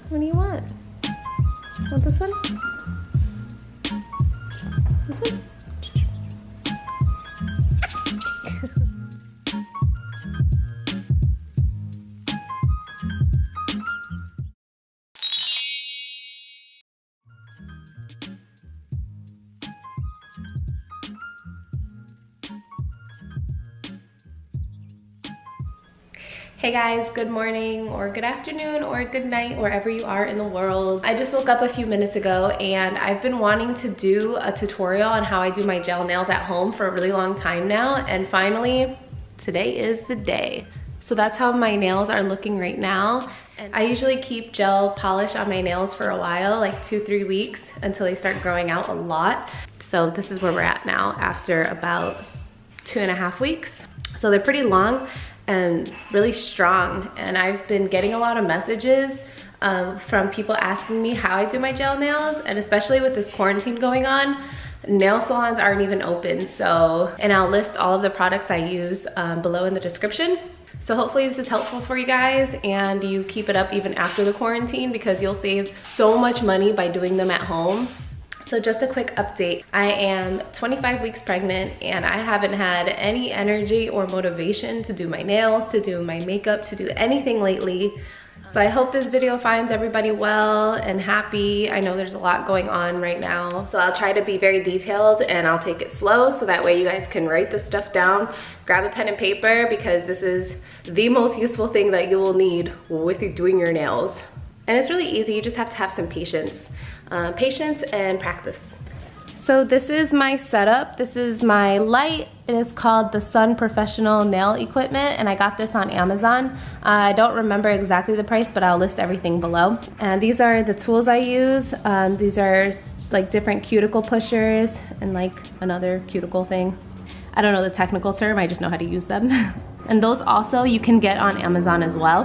What do you want? Want this one? This one? Hey guys, good morning or good afternoon or good night wherever you are in the world. I just woke up a few minutes ago and I've been wanting to do a tutorial on how I do my gel nails at home for a really long time now, and finally today is the day. So that's how my nails are looking right now. And I usually keep gel polish on my nails for a while, like 2-3 weeks, until they start growing out a lot. So this is where we're at now after about 2.5 weeks. So they're pretty long and really strong, and I've been getting a lot of messages from people asking me how I do my gel nails, and especially with this quarantine going on, nail salons aren't even open. So, and I'll list all of the products I use below in the description. So hopefully this is helpful for you guys and you keep it up even after the quarantine, because you'll save so much money by doing them at home. So just a quick update. I am 25 weeks pregnant and I haven't had any energy or motivation to do my nails, to do my makeup, to do anything lately. So I hope this video finds everybody well and happy. I know there's a lot going on right now, so I'll try to be very detailed and I'll take it slow so that way you guys can write this stuff down. Grab a pen and paper, because this is the most useful thing that you will need with doing your nails. And it's really easy, you just have to have some patience. Patience and practice. So this is my setup. This is my light. It is called the Sun Professional Nail Equipment, and I got this on Amazon. I don't remember exactly the price, but I'll list everything below. And these are the tools I use. These are like different cuticle pushers and like another cuticle thing. I don't know the technical term, I just know how to use them. And those also you can get on Amazon as well.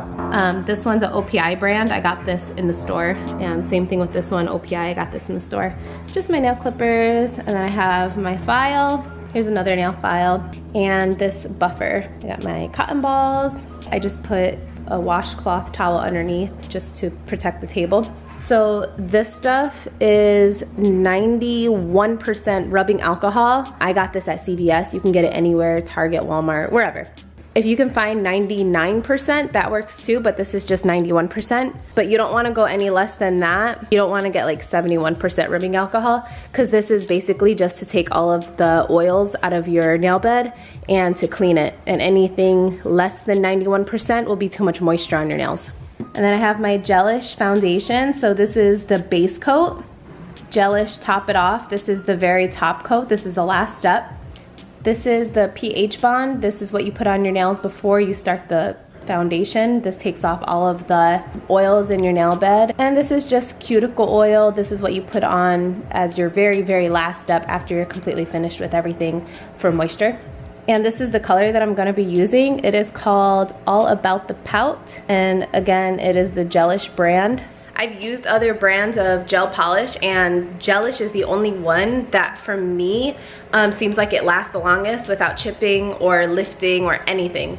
This one's an OPI brand. I got this in the store. And same thing with this one, OPI, I got this in the store. Just my nail clippers, and then I have my file. Here's another nail file, and this buffer. I got my cotton balls. I just put a washcloth towel underneath just to protect the table. So this stuff is 91% rubbing alcohol. I got this at CVS. You can get it anywhere, Target, Walmart, wherever. If you can find 99%, that works too, but this is just 91%. But you don't wanna go any less than that. You don't wanna get like 71% rubbing alcohol, because this is basically just to take all of the oils out of your nail bed and to clean it. And anything less than 91% will be too much moisture on your nails. And then I have my Gelish foundation. So this is the base coat. Gelish Top It Off. This is the very top coat. This is the last step. This is the pH bond. This is what you put on your nails before you start the foundation. This takes off all of the oils in your nail bed. And this is just cuticle oil. This is what you put on as your very, very last step after you're completely finished with everything for moisture. And this is the color that I'm gonna be using. It is called All About the Pout. And again, it is the Gelish brand. I've used other brands of gel polish, and Gelish is the only one that for me seems like it lasts the longest without chipping or lifting or anything.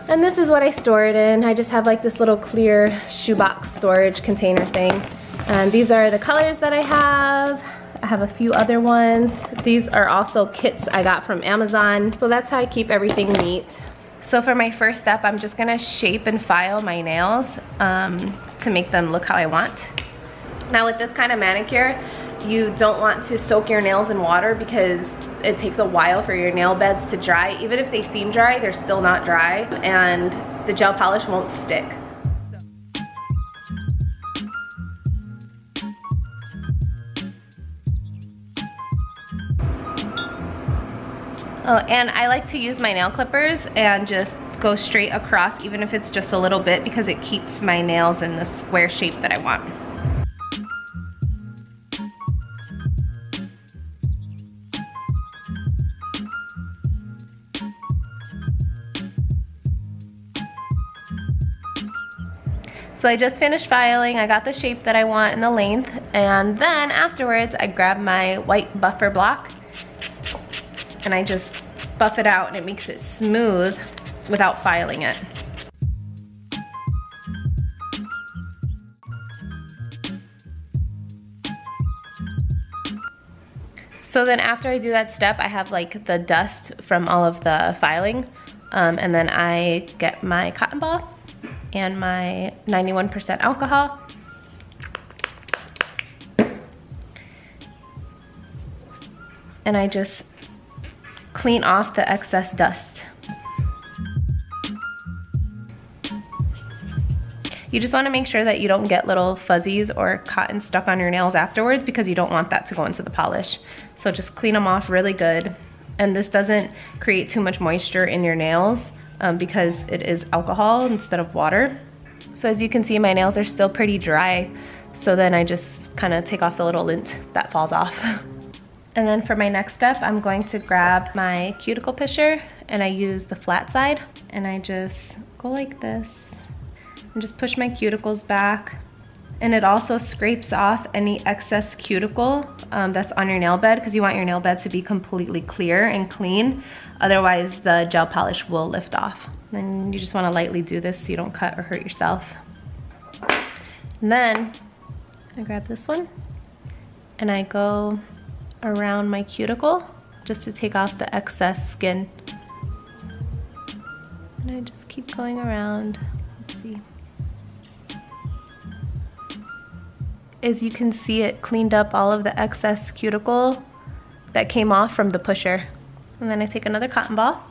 And this is what I store it in. I just have like this little clear shoebox storage container thing. And these are the colors that I have. I have a few other ones. These are also kits I got from Amazon. So that's how I keep everything neat. So for my first step, I'm just gonna shape and file my nails to make them look how I want. Now with this kind of manicure, you don't want to soak your nails in water because it takes a while for your nail beds to dry. Even if they seem dry, they're still not dry, and the gel polish won't stick. Oh, and I like to use my nail clippers and just go straight across, even if it's just a little bit, because it keeps my nails in the square shape that I want. So I just finished filing. I got the shape that I want and the length, and then afterwards I grab my white buffer block and I just buff it out, and it makes it smooth without filing it. So then after I do that step, I have like the dust from all of the filing, and then I get my cotton ball and my 91% alcohol. And I just clean off the excess dust. You just want to make sure that you don't get little fuzzies or cotton stuck on your nails afterwards, because you don't want that to go into the polish. So just clean them off really good. And this doesn't create too much moisture in your nails because it is alcohol instead of water. So as you can see, my nails are still pretty dry. So then I just kind of take off the little lint that falls off. And then for my next step, I'm going to grab my cuticle pisher, and I use the flat side, and I just go like this and just push my cuticles back. And it also scrapes off any excess cuticle that's on your nail bed, because you want your nail bed to be completely clear and clean. Otherwise the gel polish will lift off. And you just want to lightly do this so you don't cut or hurt yourself. And then I grab this one and I go around my cuticle just to take off the excess skin. And I just keep going around. Let's see. As you can see, it cleaned up all of the excess cuticle that came off from the pusher. And then I take another cotton ball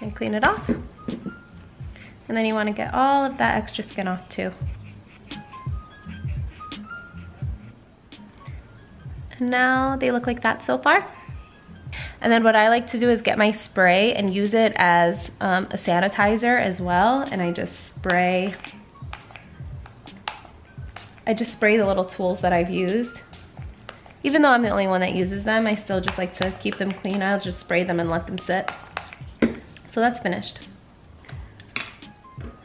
and clean it off. And then you want to get all of that extra skin off too. And now they look like that so far. And then what I like to do is get my spray and use it as a sanitizer as well. And I just spray the little tools that I've used. Even though I'm the only one that uses them, I still just like to keep them clean. I'll just spray them and let them sit. So that's finished.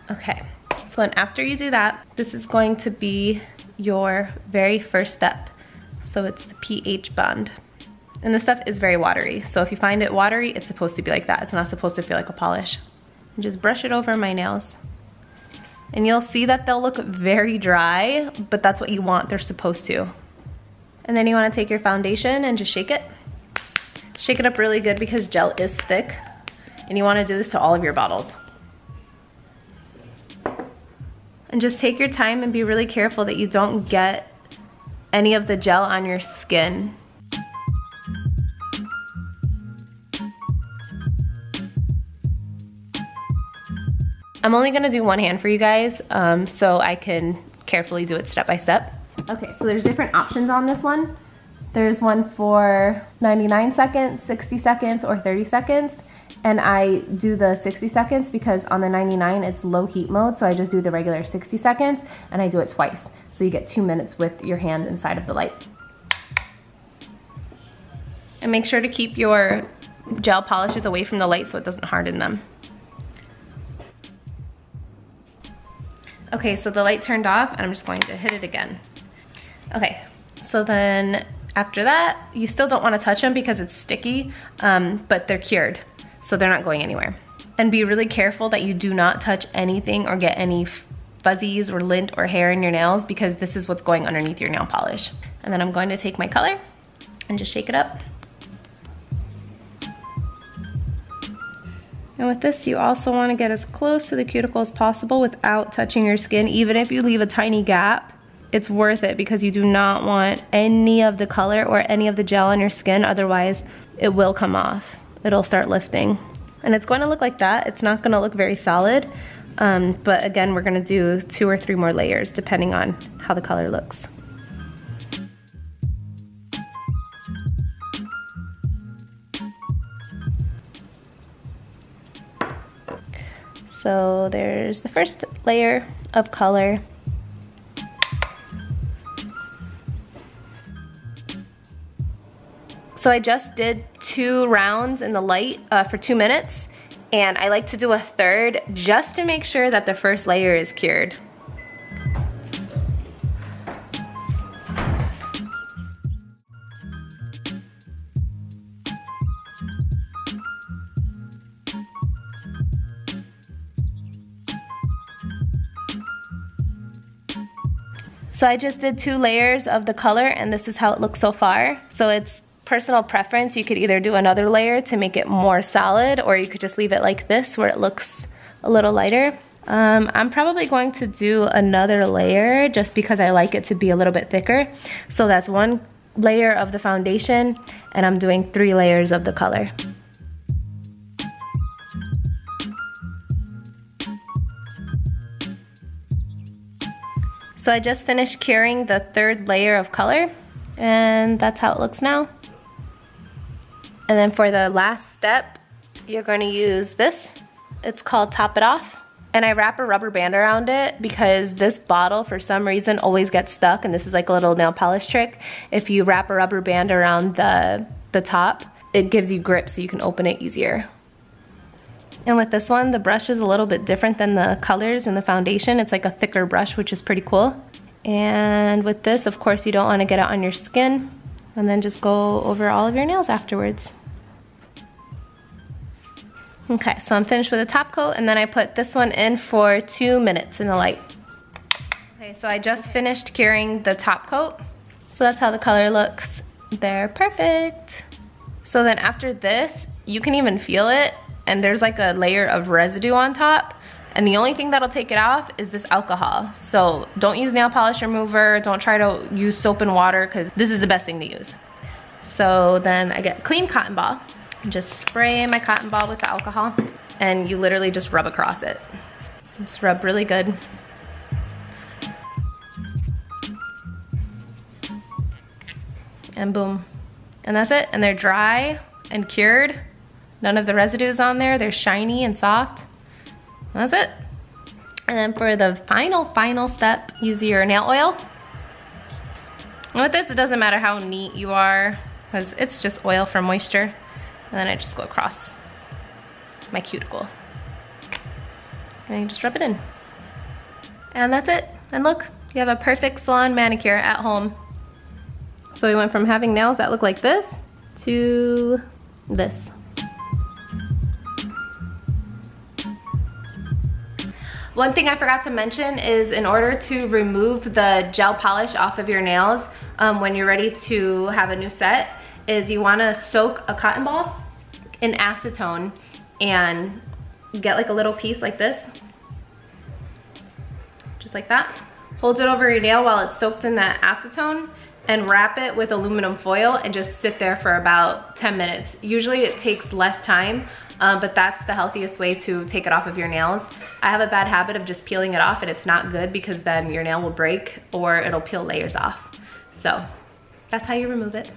Okay, so then after you do that, this is going to be your very first step. So it's the pH bond. And this stuff is very watery. So if you find it watery, it's supposed to be like that. It's not supposed to feel like a polish. And just brush it over my nails. And you'll see that they'll look very dry, but that's what you want. They're supposed to. And then you want to take your foundation and just shake it. Shake it up really good because gel is thick. And you want to do this to all of your bottles. And just take your time and be really careful that you don't get any of the gel on your skin. I'm only gonna do one hand for you guys, so I can carefully do it step by step. Okay, so there's different options on this one. There's one for 99 seconds, 60 seconds, or 30 seconds. And I do the 60 seconds because on the 99 it's low heat mode, so I just do the regular 60 seconds and I do it twice. So you get 2 minutes with your hand inside of the light. And make sure to keep your gel polishes away from the light so it doesn't harden them. Okay, so the light turned off and I'm just going to hit it again. Okay, so then after that, you still don't want to touch them because it's sticky, but they're cured, so they're not going anywhere. And be really careful that you do not touch anything or get any fuzzies or lint or hair in your nails, because this is what's going underneath your nail polish. And then I'm going to take my color and just shake it up. And with this, you also want to get as close to the cuticle as possible without touching your skin. Even if you leave a tiny gap, it's worth it because you do not want any of the color or any of the gel on your skin, otherwise it will come off. It'll start lifting. And it's going to look like that. It's not going to look very solid, but again, we're going to do 2 or 3 more layers depending on how the color looks. So there's the first layer of color. So I just did 2 rounds in the light for 2 minutes, and I like to do a third just to make sure that the first layer is cured. So I just did 2 layers of the color, and this is how it looks so far. So it's personal preference. You could either do another layer to make it more solid, or you could just leave it like this where it looks a little lighter. I'm probably going to do another layer just because I like it to be a little bit thicker. So that's 1 layer of the foundation, and I'm doing 3 layers of the color. So I just finished curing the 3rd layer of color, and that's how it looks now. And then for the last step, you're going to use this. It's called Top It Off. And I wrap a rubber band around it because this bottle, for some reason, always gets stuck, and this is like a little nail polish trick. If you wrap a rubber band around the top, it gives you grip so you can open it easier. And with this one, the brush is a little bit different than the colors in the foundation. It's like a thicker brush, which is pretty cool. And with this, of course, you don't want to get it on your skin. And then just go over all of your nails afterwards. Okay, so I'm finished with the top coat, and then I put this one in for 2 minutes in the light. Okay, so I just finished curing the top coat. So that's how the color looks. They're perfect. So then after this, you can even feel it, and there's like a layer of residue on top, and the only thing that'll take it off is this alcohol. So don't use nail polish remover, don't try to use soap and water, because this is the best thing to use. So then I get a clean cotton ball, and just spray my cotton ball with the alcohol, and you literally just rub across it. Just rub really good. And boom. And that's it, and they're dry and cured. None of the residue's on there. They're shiny and soft. That's it. And then for the final step, use your nail oil. And with this, it doesn't matter how neat you are, because it's just oil for moisture. And then I just go across my cuticle. And you just rub it in. And that's it. And look, you have a perfect salon manicure at home. So we went from having nails that look like this to this. One thing I forgot to mention is in order to remove the gel polish off of your nails when you're ready to have a new set, is you want to soak a cotton ball in acetone and get like a little piece like this, just like that. Hold it over your nail while it's soaked in that acetone, and wrap it with aluminum foil and just sit there for about 10 minutes. Usually it takes less time, but that's the healthiest way to take it off of your nails. I have a bad habit of just peeling it off, and it's not good because then your nail will break or it'll peel layers off. So that's how you remove it.